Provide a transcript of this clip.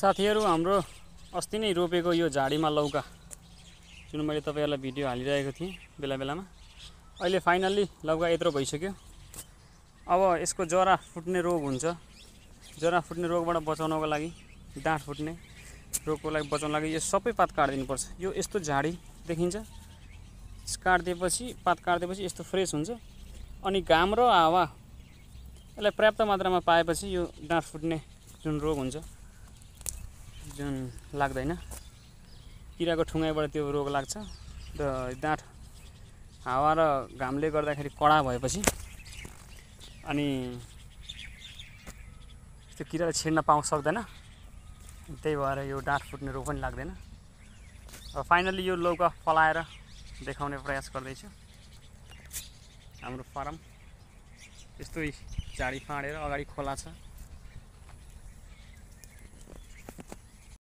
साथीहरु हाम्रो अस्ति नै रोपेको यो झाडीमा लौका जुन मैले तपाईहरुलाई भिडियो हालिरहेको थिएँ बेला बेलामा अहिले फाइनली लौका यत्रो भइसक्यो। अब यसको जरा फुट्ने रोग हुन्छ। जरा फुट्ने रोगबाट बचाउनको लागि डाँठ फुट्ने रोगको लागि बचाउनको लागि यो सबै पात काट्दिनु पर्छ। यो यस्तो झाडी देखिन्छ, काट्दिएपछि पात काट्दिएपछि यस्तो फ्रेश हुन्छ। अनि घाम र हावा यसलाई पर्याप्त मात्रामा पाएपछि यो डाँठ फुट्ने जुन रोग हुन्छ जुन लाग्दैन, किराको ठुङ्गाइबाट त्यो रोग लाग्छ र डाँठ हावा र घामले गर्दाखेरि कडा भएपछि अनि त्यो किराले छिड्न पाउन सक्दैन। त्यही भएर यो डाँठ फुट्ने रोग पनि लाग्दैन। अब फाइनली यो लौका फलाएर देखाउने प्रयास गर्दैछु। हाम्रो फारम यस्तै झाडी फाँडेर अगाडि खोला छ।